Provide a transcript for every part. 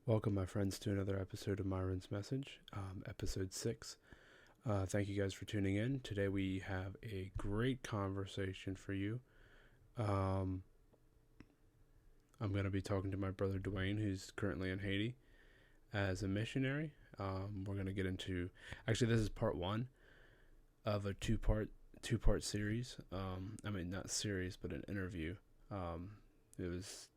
Welcome, my friends, to another episode of Myron's Message, episode 6. Thank you guys for tuning in. Today we have a great conversation for you. I'm going to be talking to my brother Duane, who's currently in Haiti as a missionary. We're going to get into, actually, this is part 1 of a two-part series. Not series, but an interview. It was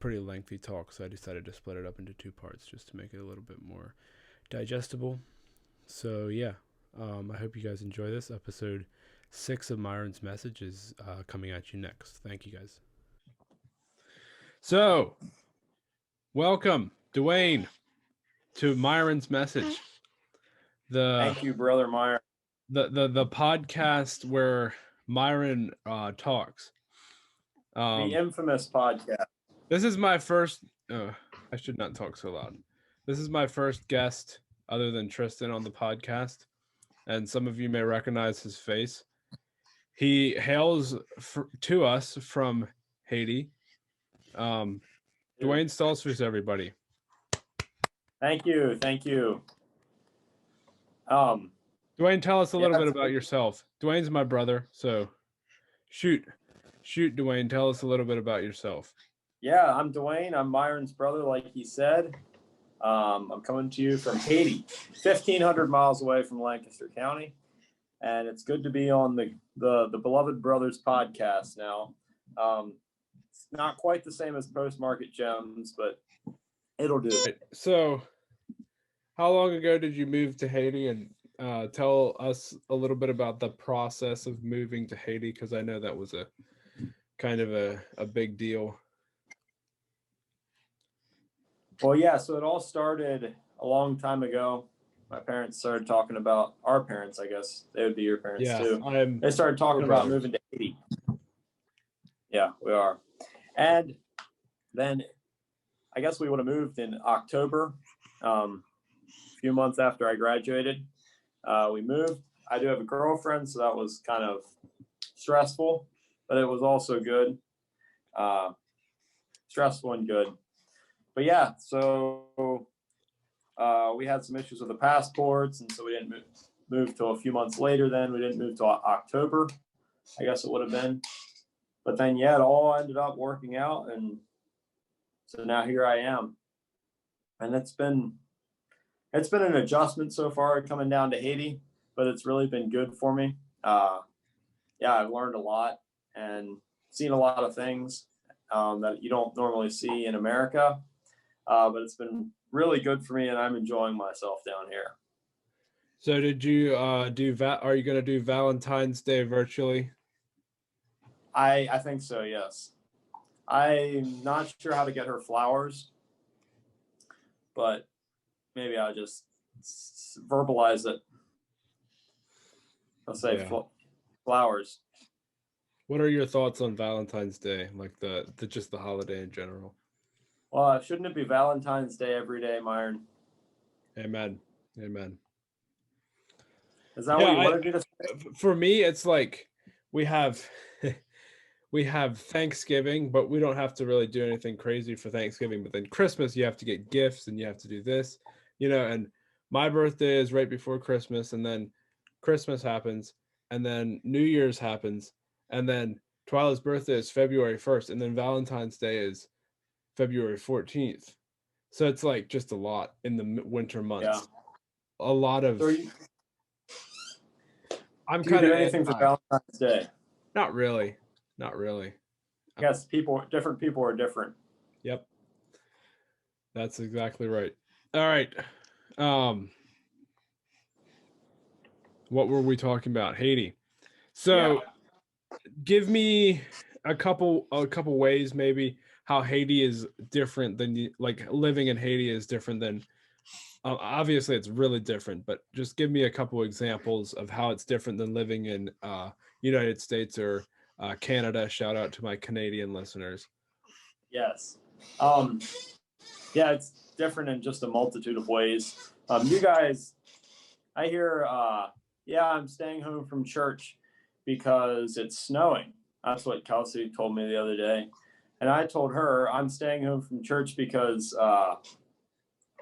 pretty lengthy talk, so I decided to split it up into 2 parts just to make it a little bit more digestible. So yeah, I hope you guys enjoy this. Episode 6 of Myron's Message is coming at you next. Thank you guys. So, welcome, Duane, to Myron's Message. Thank you, brother Myron. The podcast where Myron talks. The infamous podcast. This is my first. I should not talk so loud. This is my first guest, other than Tristan, on the podcast, and some of you may recognize his face. He hails to us from Haiti. Duane Stoltzfus, everybody. Thank you. Duane, tell us a little bit about yourself. Duane's my brother, so shoot, Duane. Tell us a little bit about yourself. Yeah, I'm Duane. I'm Myron's brother, like he said. I'm coming to you from Haiti, 1,500 miles away from Lancaster County, and it's good to be on the Beloved Brothers podcast now. It's not quite the same as Post Market Gems, but it'll do. So, how long ago did you move to Haiti? And tell us a little bit about the process of moving to Haiti, because I know that was a kind of a big deal. Well, yeah, so it all started a long time ago. My parents started talking about, our parents, I guess. They would be your parents too. They started talking about moving to Haiti. Yeah, we are. And then I guess we would have moved in October, a few months after I graduated. We moved. I do have a girlfriend, so that was kind of stressful, but it was also good. Stressful and good. But yeah, so we had some issues with the passports, and so we didn't move till a few months later. Then we didn't move till October, I guess it would have been. But then, yeah, it all ended up working out, and so now here I am. And it's been an adjustment so far coming down to Haiti, but it's really been good for me. Yeah, I've learned a lot and seen a lot of things that you don't normally see in America. But it's been really good for me, and I'm enjoying myself down here. So did you are you going to do Valentine's Day virtually? I think so, yes. I'm not sure how to get her flowers, but maybe I'll just verbalize it. I'll say flowers. What are your thoughts on Valentine's Day, like the just the holiday in general? Well, shouldn't it be Valentine's Day every day, Myron? Amen. Is that what you wanted me to say? For me, it's like we have Thanksgiving, but we don't have to really do anything crazy for Thanksgiving. But then Christmas, you have to get gifts and you have to do this, and my birthday is right before Christmas, and then Christmas happens, and then New Year's happens, and then Twyla's birthday is February 1st, and then Valentine's Day is February 14th. So it's like just a lot in the winter months. Yeah. A lot of. I'm kind of anything for Valentine's Day. Not really. I guess different people are different. Yep. That's exactly right. All right. What were we talking about? Haiti. So give me a couple ways maybe how Haiti is different than like living in Haiti is different than obviously it's really different, but just give me a couple examples of how it's different than living in United States or Canada. Shout out to my Canadian listeners. Yes. Yeah, it's different in just a multitude of ways. You guys, I hear, I'm staying home from church because it's snowing. That's what Kelsey told me the other day. And I told her I'm staying home from church because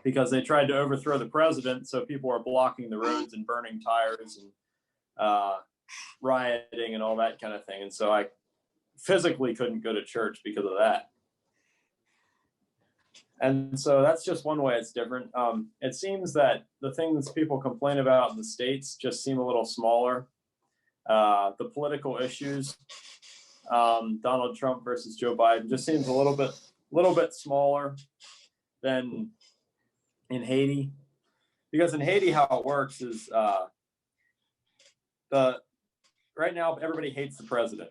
because they tried to overthrow the president. So people are blocking the roads and burning tires and rioting and all that kind of thing. And so I physically couldn't go to church because of that. And so that's just one way it's different. It seems that the things people complain about in the States just seem a little smaller. The political issues, Donald Trump versus Joe Biden, just seems a little bit smaller than in Haiti. Because in Haiti, how it works is right now everybody hates the president,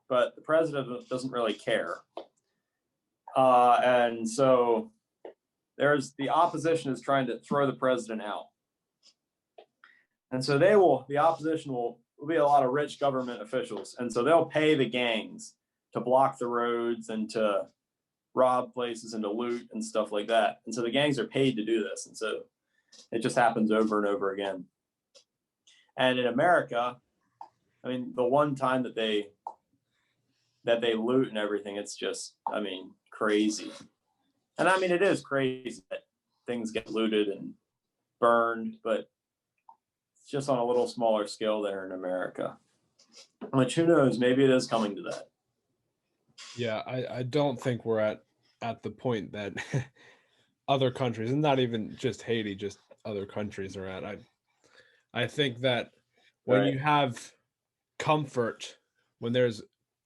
but the president doesn't really care. And so the opposition is trying to throw the president out. And so the opposition will be a lot of rich government officials. And so they'll pay the gangs to block the roads and to rob places and to loot and stuff like that. And so the gangs are paid to do this. And so it just happens over and over again. And in America, I mean, the one time that they loot and everything, it's just, I mean, crazy. And I mean, it is crazy that things get looted and burned, but it's just on a little smaller scale there in America. Which, who knows, maybe it is coming to that. Yeah, I don't think we're at the point that other countries, and not even just Haiti, just other countries are at. I think that when you have comfort, when there's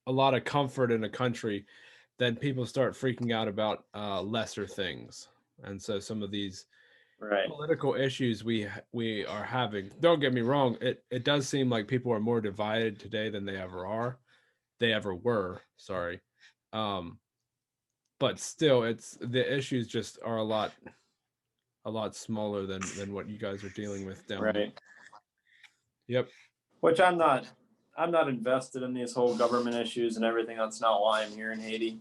a lot of comfort in a country, then people start freaking out about lesser things. And so some of these political issues we are having, don't get me wrong, it does seem like people are more divided today than they ever were, sorry. But still, it's the issues just are a lot smaller than what you guys are dealing with down there. Yep. Which I'm not invested in these whole government issues and everything. That's not why I'm here in Haiti.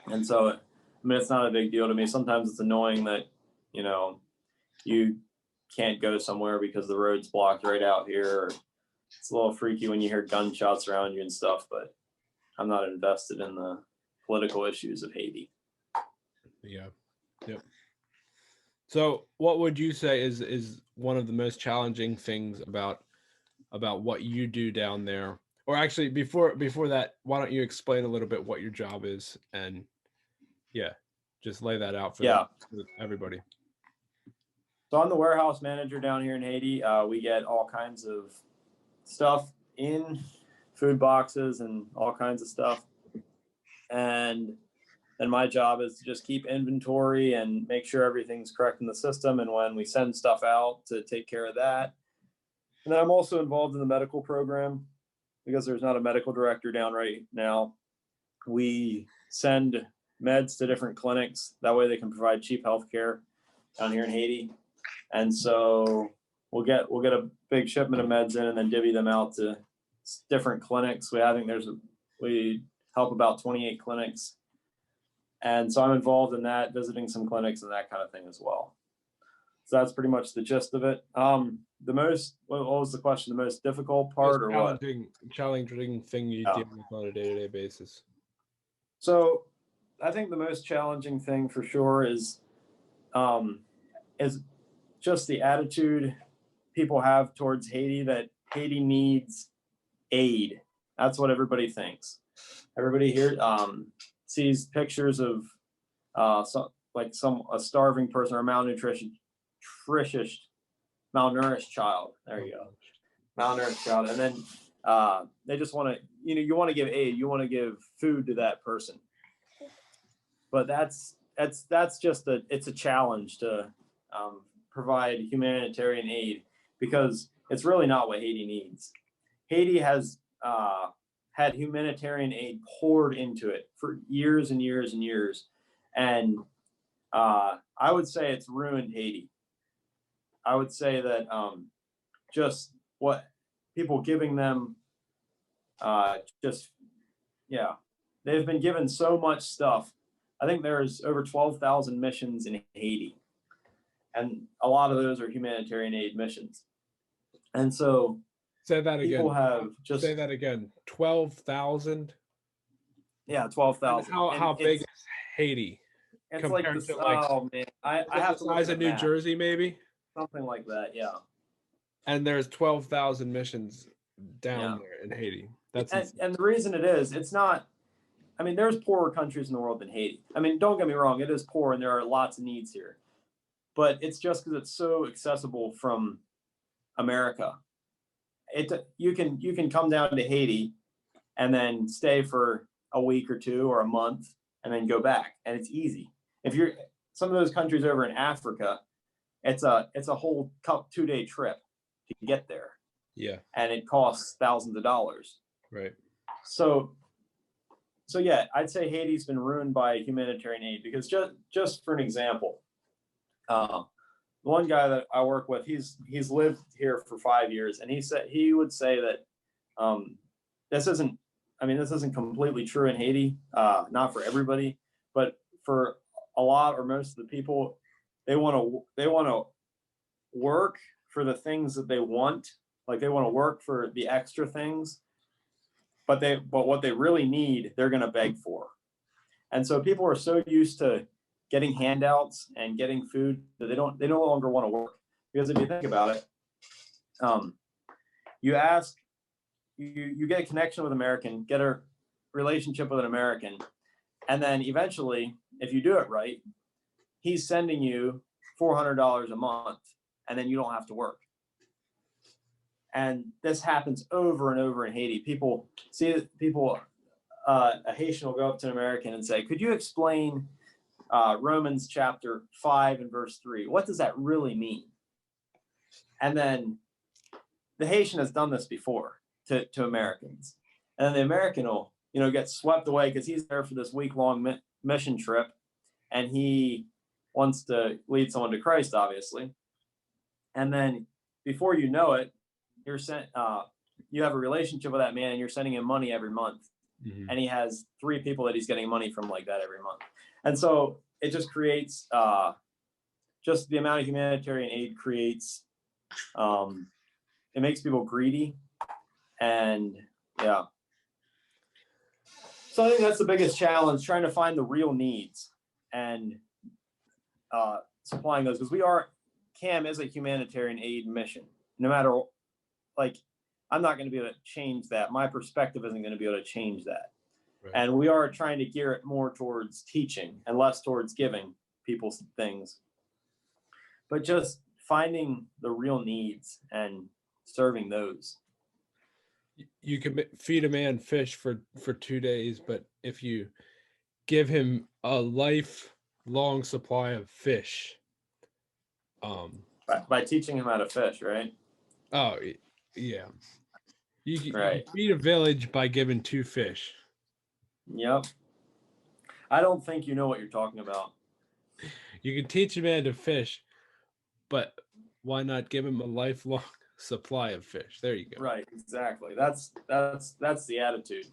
And so, I mean, it's not a big deal to me. Sometimes it's annoying that, you know, you can't go somewhere because the road's blocked right out here. Or it's a little freaky when you hear gunshots around you and stuff, but I'm not invested in the political issues of Haiti. Yeah. Yep. So what would you say is one of the most challenging things about what you do down there? Or actually, before that, why don't you explain a little bit what your job is, and just lay that out for everybody. So I'm the warehouse manager down here in Haiti. We get all kinds of stuff in food boxes and all kinds of stuff. And then my job is to just keep inventory and make sure everything's correct in the system. And when we send stuff out, to take care of that. And then I'm also involved in the medical program because there's not a medical director down right now. We send meds to different clinics. That way they can provide cheap healthcare down here in Haiti. And so we'll get a big shipment of meds in and then divvy them out to different clinics. We help about 28 clinics. And so I'm involved in that, visiting some clinics and that kind of thing as well. So that's pretty much the gist of it. What was the question? The most difficult part, or what? Challenging thing you deal with on a day-to-day basis. So I think the most challenging thing for sure is just the attitude people have towards Haiti, that Haiti needs aid. That's what everybody thinks. Everybody here sees pictures of a starving person or a malnourished child. There you go. Malnourished child. And then they just want to, you want to give aid. You want to give food to that person. But that's just it's a challenge to provide humanitarian aid, because it's really not what Haiti needs. Haiti has had humanitarian aid poured into it for years and years and years. And I would say it's ruined Haiti. I would say that just what people giving them, they've been given so much stuff. I think there's over 12,000 missions in Haiti, and a lot of those are humanitarian aid missions. And so say that again. Say that again. 12,000. Yeah, 12,000. How big is Haiti? It's like compared this. to like Oh man, I have the to look size at of a New map. Jersey, maybe. Something like that. Yeah. And there's 12,000 missions down Yeah. there in Haiti. That's And the reason it is, it's not. I mean, there's poorer countries in the world than Haiti. I mean, don't get me wrong, it is poor and there are lots of needs here. But it's just because it's so accessible from America. You can come down to Haiti and then stay for a week or two or a month and then go back, and it's easy. If you're some of those countries over in Africa, it's a whole 2-day trip to get there, yeah, and it costs thousands of dollars. right. So yeah, I'd say Haiti's been ruined by humanitarian aid because just for an example, the one guy that I work with, he's lived here for 5 years, and he would say that this isn't, I mean, this isn't completely true in Haiti, not for everybody, but for a lot or most of the people, they want to work for the things that they want, like they want to work for the extra things, but what they really need, they're going to beg for. And so people are so used to getting handouts and getting food that they no longer want to work. Because if you think about it, you get a connection with an American, get a relationship with an American, and then eventually, if you do it right, he's sending you $400 a month, and then you don't have to work. And this happens over and over in Haiti. A Haitian will go up to an American and say, "Could you explain Romans chapter 5 and verse 3? What does that really mean?" And then the Haitian has done this before to Americans, and then the American will get swept away because he's there for this week-long mission trip, and he wants to lead someone to Christ, obviously. And then before you know it, you have a relationship with that man, and you're sending him money every month. Mm-hmm. And he has 3 people that he's getting money from like that every month. And so it just creates just the amount of humanitarian aid creates, it makes people greedy. And yeah. So I think that's the biggest challenge, trying to find the real needs and supplying those, because CAM is a humanitarian aid mission. No matter, like, I'm not going to be able to change that. My perspective isn't going to be able to change that. Right. And we are trying to gear it more towards teaching and less towards giving people things. But just finding the real needs and serving those. You can feed a man fish for 2 days, but if you give him a lifelong supply of fish, by teaching him how to fish, right? Oh, yeah. You feed a village by giving 2 fish. Yep. I don't think you know what you're talking about. You can teach a man to fish, but why not give him a lifelong supply of fish? There you go. Right, exactly. That's the attitude.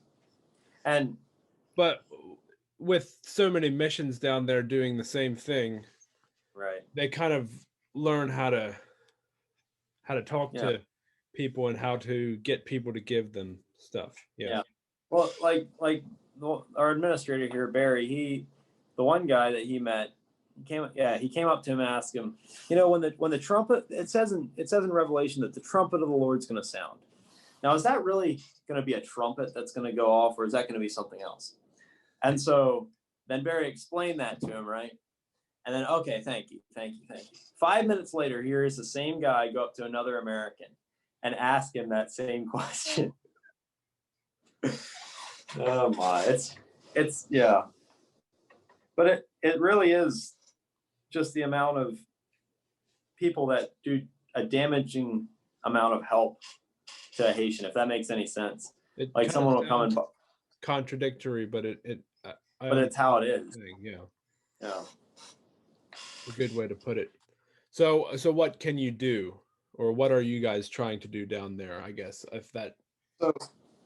But with so many missions down there doing the same thing, right, they kind of learn how to talk to people and how to get people to give them stuff. Yeah. Well, like our administrator here, Barry, the one guy that he met, he came up to him and asked him, when the trumpet, it says in Revelation that the trumpet of the Lord's going to sound. Now, is that really going to be a trumpet that's going to go off, or is that going to be something else? And so then Barry explained that to him, right? And then, okay, thank you. 5 minutes later, here is the same guy go up to another American and ask him that same question. Oh my, it's yeah. But it really is just the amount of people that do a damaging amount of help to a Haitian, if that makes any sense. Like someone will come and contradictory, but but it's how it is. Yeah. A good way to put it. So what can you do, or what are you guys trying to do down there? I guess if that.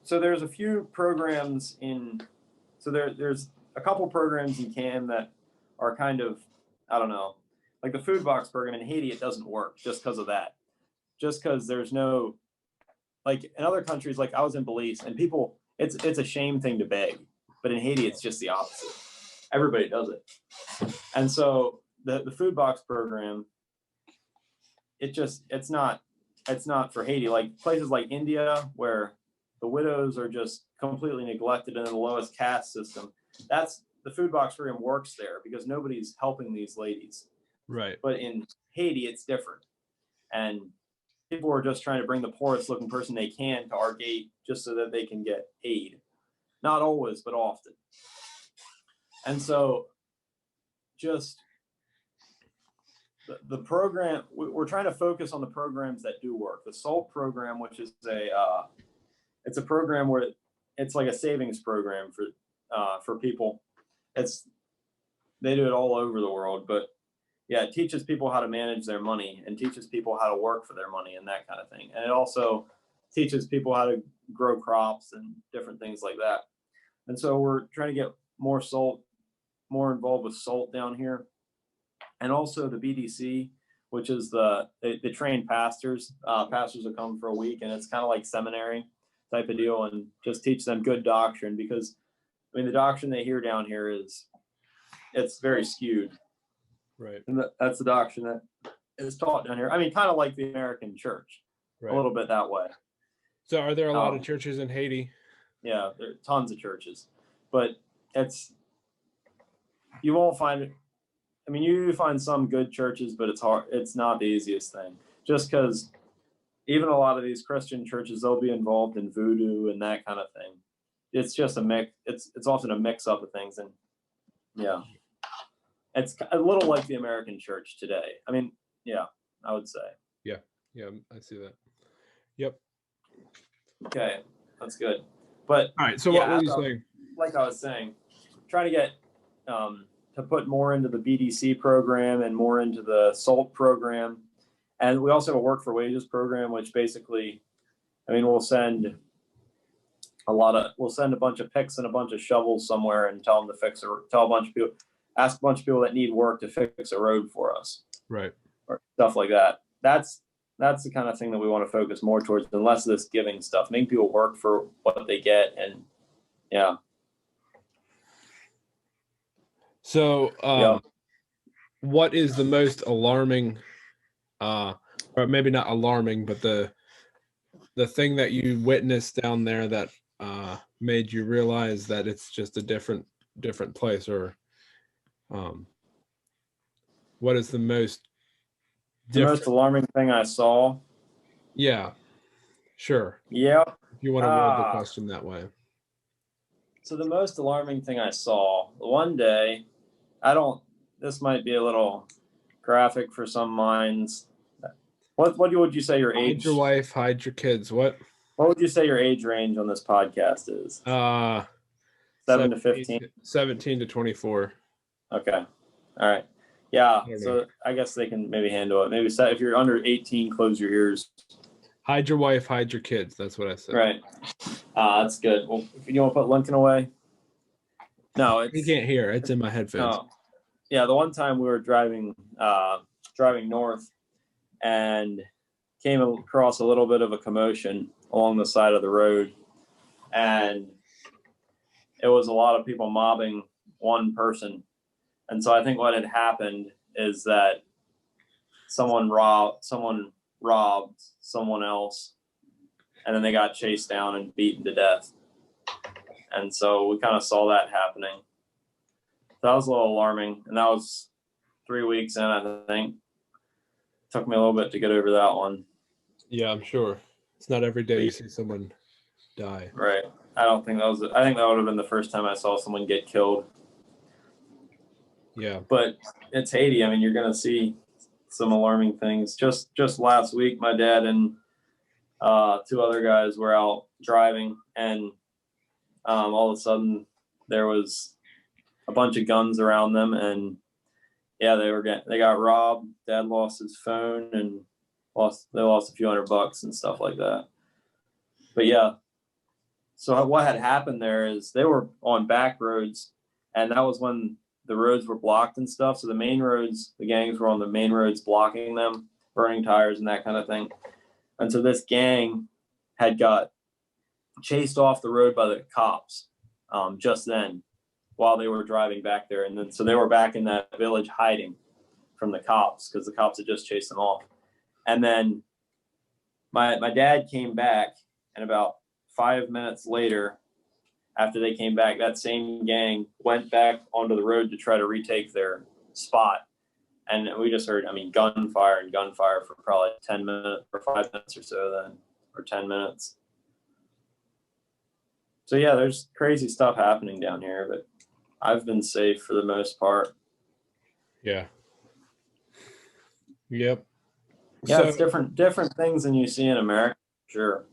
So there's a few programs there's a couple programs in CAM that are kind of, I don't know, like the food box program in Haiti. It doesn't work just because of that. Just because there's no, like in other countries, like I was in Belize, and people, it's a shame thing to beg, but in Haiti it's just the opposite. everybody does it. And so the food box program, it's not for Haiti. Like places like India, where the widows are just completely neglected in the lowest caste system. That's the food box program works there because nobody's helping these ladies. Right. But in Haiti, it's different. And people are just trying to bring the poorest looking person they can to our gate just so that they can get aid. Not always, but often. And so just the program, we're trying to focus on the programs that do work. The SALT program, which is it's a program where it's like a savings program for people. They do it all over the world, but yeah, it teaches people how to manage their money and teaches people how to work for their money and that kind of thing. And it also teaches people how to grow crops and different things like that. And so we're trying to get more involved with SALT down here. And also the BDC, which is they train pastors. Pastors will come for a week, and it's kind of like seminary type of deal, and just teach them good doctrine, because I mean the doctrine they hear down here it's very skewed. Right. And that's the doctrine that is taught down here. I mean, kind of like the American church, a little bit that way. So are there a lot of churches in Haiti? Yeah, there are tons of churches, but you won't find it. I mean, you find some good churches, but it's hard. It's not the easiest thing, just because even a lot of these Christian churches, they'll be involved in voodoo and that kind of thing. It's just a mix. It's often a mix up of things. And yeah, it's a little like the American church today. I mean, yeah, I would say. Yeah. Yeah. I see that. Yep. Okay. That's good. But all right. So what were you saying? Like I was saying, trying to get, to put more into the BDC program and more into the SALT program. And we also have a work for wages program, which basically, I mean, we'll send a bunch of picks and a bunch of shovels somewhere and tell them to ask a bunch of people that need work to fix a road for us. Right. Or stuff like that. That's the kind of thing that we want to focus more towards, than less of this giving stuff, making people work for what they get. And yeah. So, what is the most alarming, or maybe not alarming, but the thing that you witnessed down there that made you realize that it's just a different place, or what is the most alarming thing I saw? Yeah, sure. Yeah. If you want to word the question that way. So the most alarming thing I saw one day, this might be a little graphic for some minds. What would you say your age? Hide your wife, hide your kids. What would you say your age range on this podcast is? 7 to 15? 17 to 24. Okay. All right. Yeah. So I guess they can maybe handle it. Maybe if you're under 18, close your ears. Hide your wife, hide your kids. That's what I said. Right. That's good. Well, if you want to put Lincoln away. No, you can't hear. It's in my headphones. No. Yeah, the one time we were driving north and came across a little bit of a commotion along the side of the road, and it was a lot of people mobbing one person. And so I think what had happened is that someone robbed someone else, and then they got chased down and beaten to death. And so we kind of saw that happening. That was a little alarming, and that was 3 weeks in, I think. Took me a little bit to get over that one. Yeah, I'm sure. It's not every day you see someone die. Right. I think that would have been the first time I saw someone get killed. Yeah. But it's Haiti. I mean, you're going to see some alarming things. Just last week, my dad and 2 other guys were out driving, and all of a sudden there was a bunch of guns around them, and yeah, they got robbed. Dad lost his phone, and they lost a few $100 and stuff like that. But yeah, so what had happened there is they were on back roads, and that was when the roads were blocked and stuff. So the main roads, the gangs were on the main roads blocking them, burning tires and that kind of thing. And so this gang had got chased off the road by the cops just then, while they were driving back there. And then so they were back in that village hiding from the cops because the cops had just chased them off. And then my dad came back, and about 5 minutes later, after they came back, that same gang went back onto the road to try to retake their spot. And we just heard, gunfire for probably 10 minutes or 5 minutes or so then, or 10 minutes. So yeah, there's crazy stuff happening down here, but I've been safe for the most part. Yeah. Yep. Yeah, so, it's different things than you see in America, sure.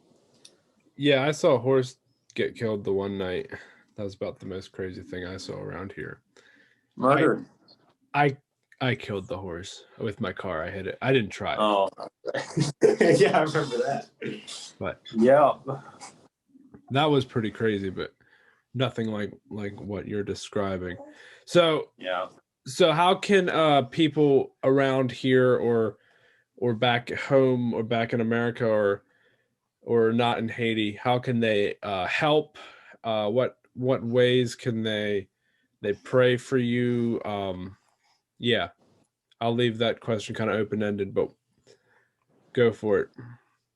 Yeah, I saw a horse get killed the one night. That was about the most crazy thing I saw around here. Murdered. I killed the horse with my car. I hit it. I didn't try it. Oh, yeah, I remember that. But yeah, that was pretty crazy, but nothing like what you're describing. So yeah. So how can people around here or back home or back in America or not in Haiti, how can they help? What ways can they pray for you? Yeah, I'll leave that question kind of open-ended, but go for it.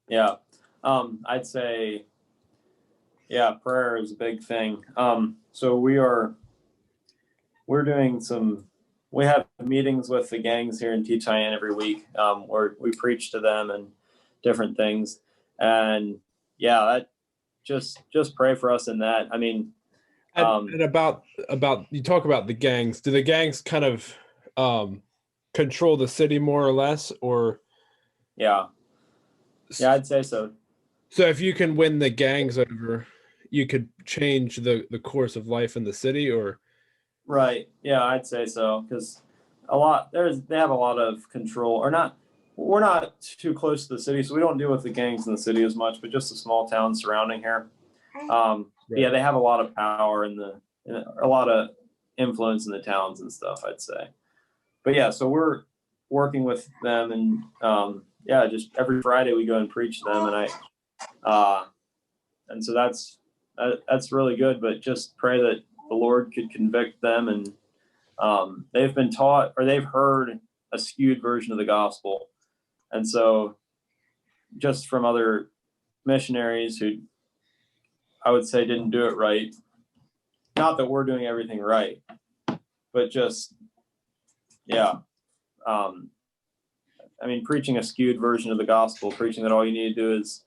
Yeah, I'd say, yeah, prayer is a big thing. So we have meetings with the gangs here in Titayan every week, where we preach to them and different things. And yeah, that just pray for us in that. I mean, and about you talk about the gangs. Do the gangs kind of control the city more or less, or? Yeah, I'd say so. So if you can win the gangs over, you could change the course of life in the city, or? Right. Yeah, I'd say so, because they have a lot of control, or not. We're not too close to the city, so we don't deal with the gangs in the city as much, but just the small towns surrounding here. Right. Yeah, they have a lot of power and a lot of influence in the towns and stuff, I'd say. But yeah, so we're working with them, and yeah, just every Friday we go and preach to them, and so that's really good. But just pray that the Lord could convict them, and they've been taught or they've heard a skewed version of the gospel. And so just from other missionaries who I would say didn't do it right, not that we're doing everything right, but just, yeah. Preaching a skewed version of the gospel, preaching that all you need to do is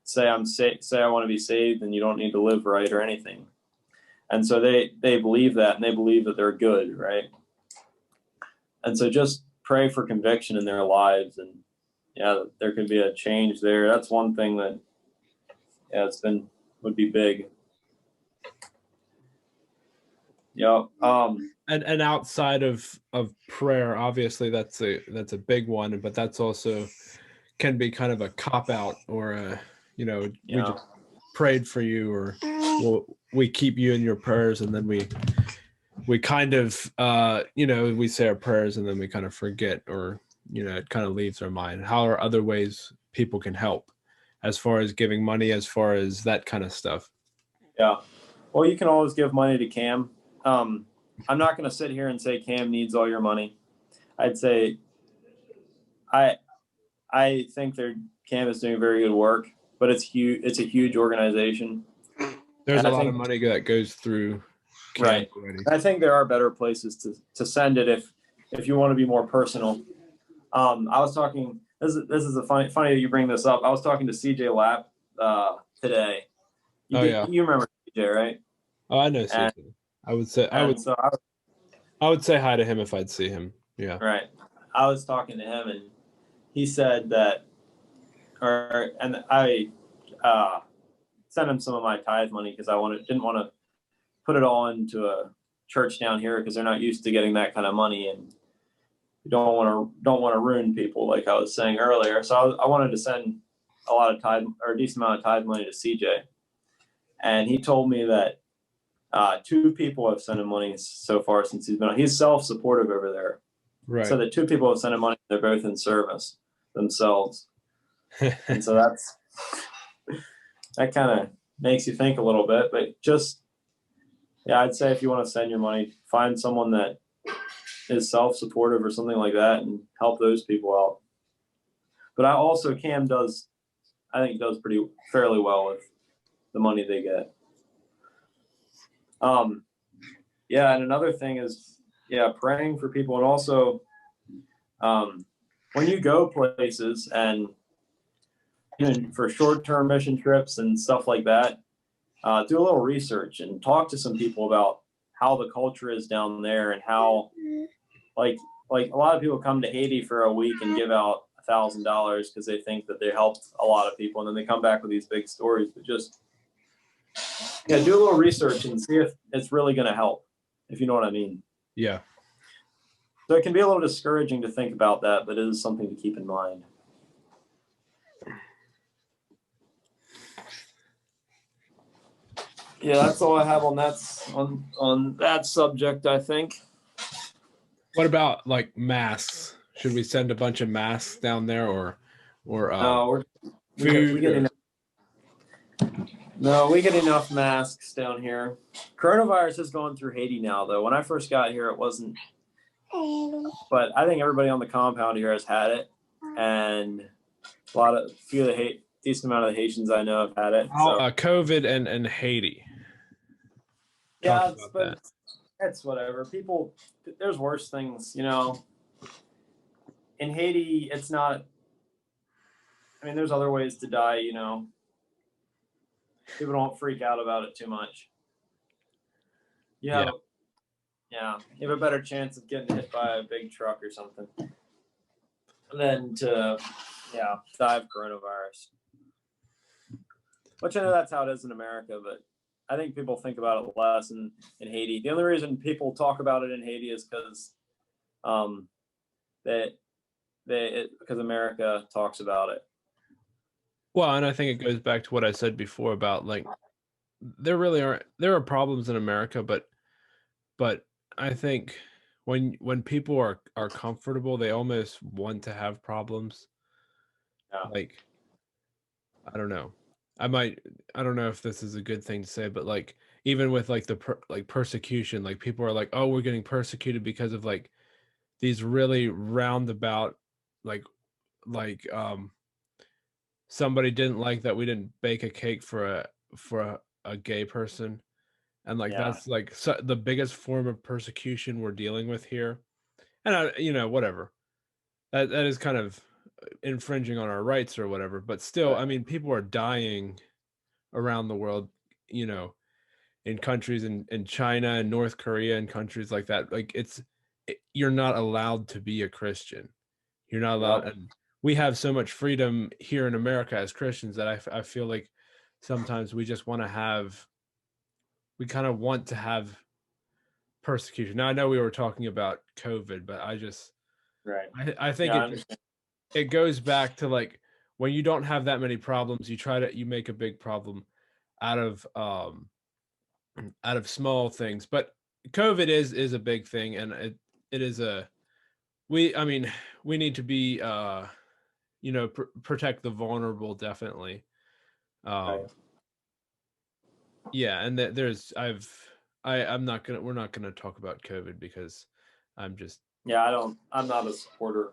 say I want to be saved, and you don't need to live right or anything. And so they believe that, and they believe that they're good, right? And so just pray for conviction in their lives, and yeah, there could be a change there. That's one thing that, yeah, would be big. Yeah. And outside of prayer, obviously that's a big one, but that's also can be kind of a cop out, or we just prayed for you, or we keep you in your prayers, and then we kind of we say our prayers and then we kind of forget, or it kind of leaves our mind. How are other ways people can help, as far as giving money, as far as that kind of stuff? Yeah, well, you can always give money to Cam. I'm not going to sit here and say Cam needs all your money. I'd say I think Cam is doing very good work, but it's huge. It's a huge organization. There's a lot of money that goes through Cam right already. I think there are better places to send it if you want to be more personal. I was talking. This is funny that you bring this up. I was talking to CJ Lapp today. You remember CJ, right? Oh, I know CJ. I would say hi to him if I'd see him. Yeah. Right. I was talking to him, and he said that, and I sent him some of my tithe money because I didn't want to put it all into a church down here because they're not used to getting that kind of money, and you don't want to ruin people, like I was saying earlier. So I wanted to send a lot of tithe, or a decent amount of tithe money to CJ, and he told me that 2 people have sent him money so far since he's been on. He's self-supportive over there. Right. So the 2 people have sent him money. They're both in service themselves. And so that kind of makes you think a little bit, but just Yeah, I'd say if you want to send your money, find someone that is self-supportive or something like that and help those people out. But I also, Cam does, I think does pretty fairly well with the money they get. Yeah, and another thing is, praying for people. And also, when you go places and for short-term mission trips and stuff like that, do a little research and talk to some people about how the culture is down there and how, like a lot of people come to Haiti for a week and give out $1,000 because they think that they helped a lot of people, and then they come back with these big stories. But just do a little research and see if it's really going to help, if you know what I mean. Yeah. So it can be a little discouraging to think about that, but it is something to keep in mind. Yeah, that's all I have on that subject, I think. What about like masks? Should we send a bunch of masks down there, or food? We get enough masks down here. Coronavirus is going through Haiti now, though. When I first got here, it wasn't. But I think everybody on the compound here has had it, and decent amount of the Haitians I know have had it. COVID and Haiti. Yeah, it's whatever. People, there's worse things, In Haiti, it's not. I mean, there's other ways to die, People don't freak out about it too much. You have a better chance of getting hit by a big truck or something than to, die of coronavirus. Which I know that's how it is in America, but I think people think about it less in Haiti. The only reason people talk about it in Haiti is because because America talks about it. Well, and I think it goes back to what I said before about like there are problems in America, but I think when people are comfortable, they almost want to have problems. Yeah. Like, I don't know. I don't know if this is a good thing to say, but like even with like persecution, like people are like, oh, we're getting persecuted because of like these really roundabout, like somebody didn't like that we didn't bake a cake for a gay person, and like that's like the biggest form of persecution we're dealing with here. And whatever, that is kind of infringing on our rights or whatever, but still, I mean, people are dying around the world, in countries in China and North Korea and countries like that. Like you're not allowed to be a Christian. You're not allowed. Yep. And we have so much freedom here in America as Christians that I feel like sometimes we just want to have, we kind of want to have persecution. Now I know we were talking about COVID, but I think it goes back to like when you don't have that many problems, you make a big problem out of small things. But COVID is a big thing, and it is we need to be protect the vulnerable, definitely. Yeah, and we're not gonna talk about COVID because I'm not a supporter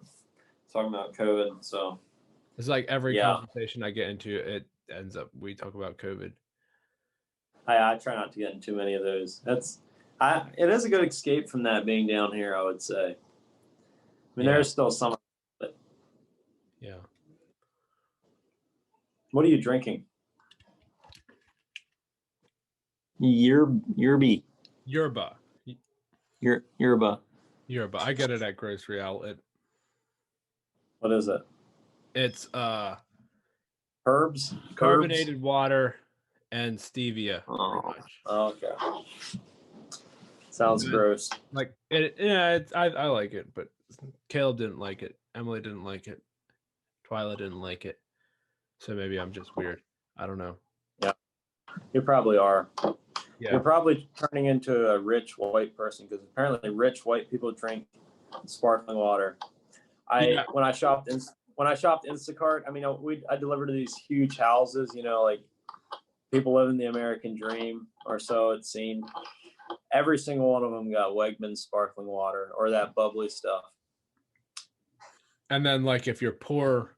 talking about COVID, so it's like every conversation I get into, it ends up we talk about COVID. I try not to get in too many of those. It is a good escape from that being down here, I would say. I mean, there's still some. But yeah. What are you drinking? Yerba. Yerba. I get it at Grocery Outlet. What is it? It's herbs, carbonated water, and stevia. Oh, okay. Sounds gross. Like it, yeah. I like it, but Caleb didn't like it. Emily didn't like it. Twyla didn't like it. So maybe I'm just weird. I don't know. Yeah, you probably are. Yeah. You're probably turning into a rich white person because apparently rich white people drink sparkling water. When I shopped Instacart, I mean, I deliver to these huge houses, like people living the American dream or so it seemed. every single one of them got Wegmans sparkling water or that bubbly stuff. And then, like, if you're poor,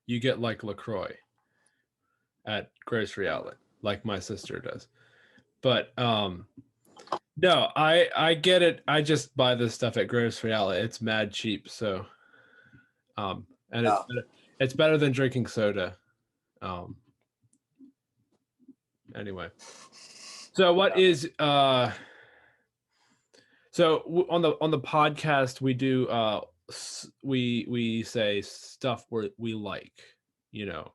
you get like LaCroix at grocery outlet, like my sister does. But no, I get it. I just buy this stuff at grocery outlet. It's mad cheap, so and it's better than drinking soda. Anyway, so what is so on the podcast we do we say stuff we like, you know.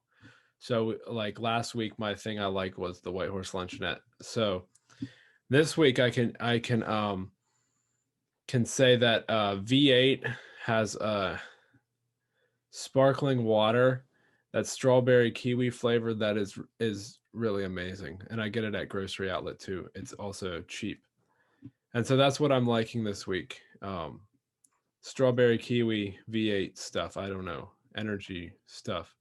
So like last week, my thing I like was the White Horse Luncheonette. So this week I can say that V8 has sparkling water that's strawberry kiwi flavor that is really amazing, and I get it at grocery outlet too. It's also cheap, and so that's what I'm liking this week. Strawberry kiwi V8 stuff. I don't know, energy stuff.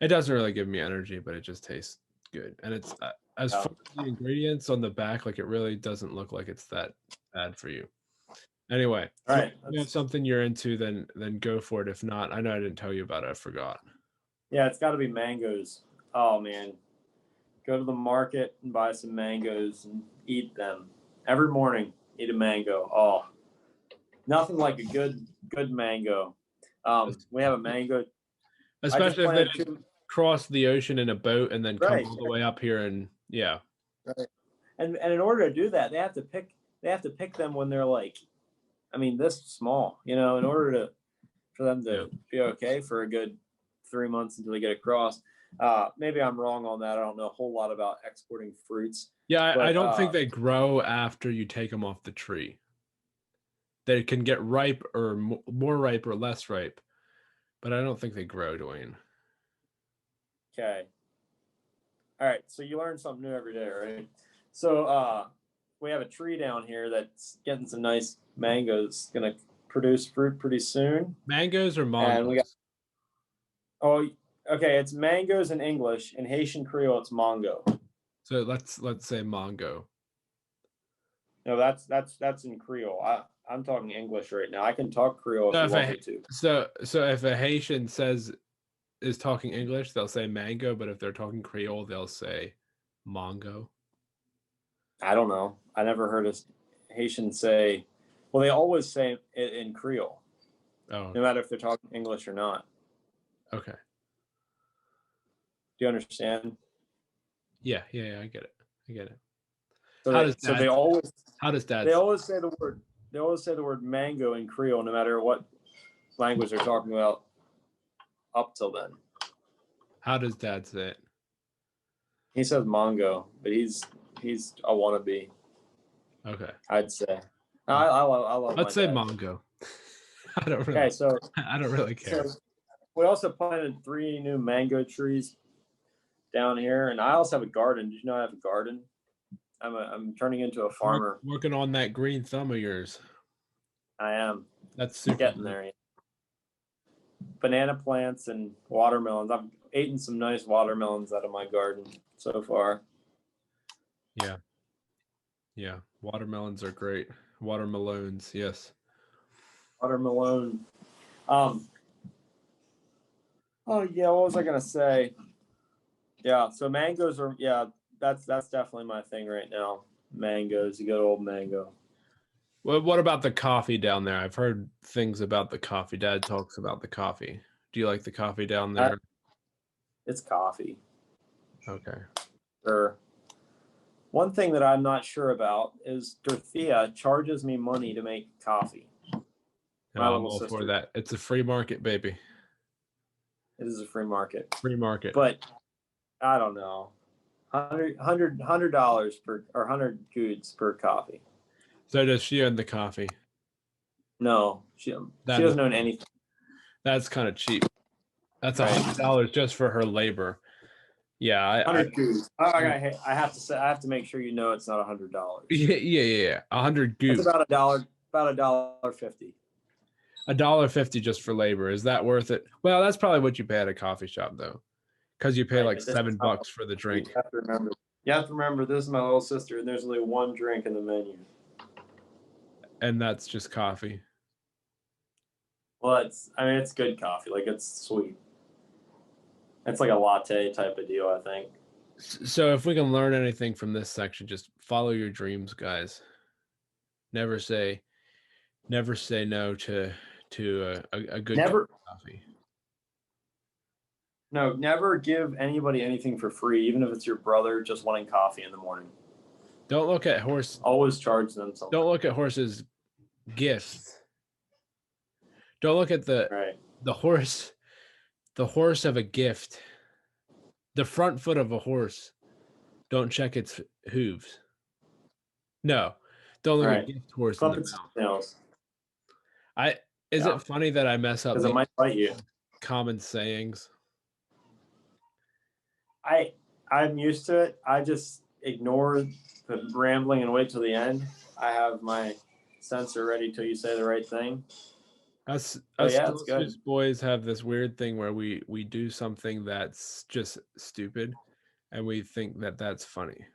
It doesn't really give me energy, but it just tastes good. And it's as far as the ingredients on the back, like it really doesn't look like it's that bad for you. Anyway, all right. If you have something you're into, then go for it. If not, I know I didn't tell you about it. I forgot. Yeah, it's got to be mangoes. Oh man, go to the market and buy some mangoes and eat them every morning. Eat a mango. Oh, nothing like a good mango. We have a mango. Especially if they cross the ocean in a boat and then come all the way up here, and yeah. Right. And in order to do that, they have to pick them when they're like, I mean, this small, you know, in order for them to be okay for a good 3 months until they get across. Maybe I'm wrong on that. I don't know a whole lot about exporting fruits. Yeah, but I don't think they grow after you take them off the tree. They can get ripe or more ripe or less ripe, but I don't think they grow, Duane. Okay. All right. So you learn something new every day, right? So we have a tree down here that's getting some nice mangoes. Going to produce fruit pretty soon. Mangoes or mangoes? Okay. It's mangoes in English. In Haitian Creole, it's mango. So let's say mango. No, that's in Creole. I'm talking English right now. I can talk Creole if you want me to. So if a Haitian is talking English, they'll say mango, but if they're talking Creole, they'll say mongo. I don't know. I never heard a Haitian say. Well, they always say it in Creole. Oh. Okay. No matter if they're talking English or not. Okay. Do you understand? Yeah, I get it. So how does Dad? They always say the word mango in Creole, no matter what language they're talking about. Up till then. How does Dad say it? He says mango, but he's a wannabe. Okay. I'd say. I love. Let's say mango. I don't really care. So we also planted 3 new mango trees down here, and I also have a garden. Did you know I have a garden? I'm turning into a farmer. Working on that green thumb of yours. I am. That's super getting there. Yeah. Banana plants and watermelons. I've eaten some nice watermelons out of my garden so far. Yeah. Watermelons are great. Watermelons, yes. Watermelon. Oh yeah, what was I gonna say? Yeah, so mangoes are that's definitely my thing right now. Mangoes, a good old mango. Well, what about the coffee down there? I've heard things about the coffee. Dad talks about the coffee. Do you like the coffee down there? It's coffee. Okay. Sure. One thing that I'm not sure about is Dorothea charges me money to make coffee. I'm all for that. It's a free market, baby. It is a free market. Free market. But I don't know. $100 per or 100 goods per coffee. So does she own the coffee? No, she doesn't own anything. That's kind of cheap. That's $100 just for her labor. Yeah, 100 goods. I have to make sure you know it's not $100. Yeah. 100 goods. It's about $1.50. $1.50 just for labor. Is that worth it? Well, that's probably what you pay at a coffee shop, though, because you pay like $7 for the drink. You have to remember. You have to remember, this is my little sister, and there's only one drink in the menu. And that's just coffee. Well, it's good coffee. Like, it's sweet. It's like a latte type of deal, I think. So if we can learn anything from this section, just follow your dreams, guys. Never say no to a good cup Never, of coffee. no, never give anybody anything for free, even if it's your brother just wanting coffee in the morning. Don't look at horse. Always charge them something. Don't look at horses' gifts. Don't look at Right. the horse of a gift. The front foot of a horse. Don't check its hooves. No, don't look Right. a gift horse in Clip the its mouth. nails. Is Yeah. it funny that I mess up Because it these might bite you. common sayings? I'm used to it. I just ignore the rambling and wait till the end. I have my sensor ready till you say the right thing. Us Yeah, it's good. Stoltzfus boys have this weird thing where we do something that's just stupid, and we think that that's funny.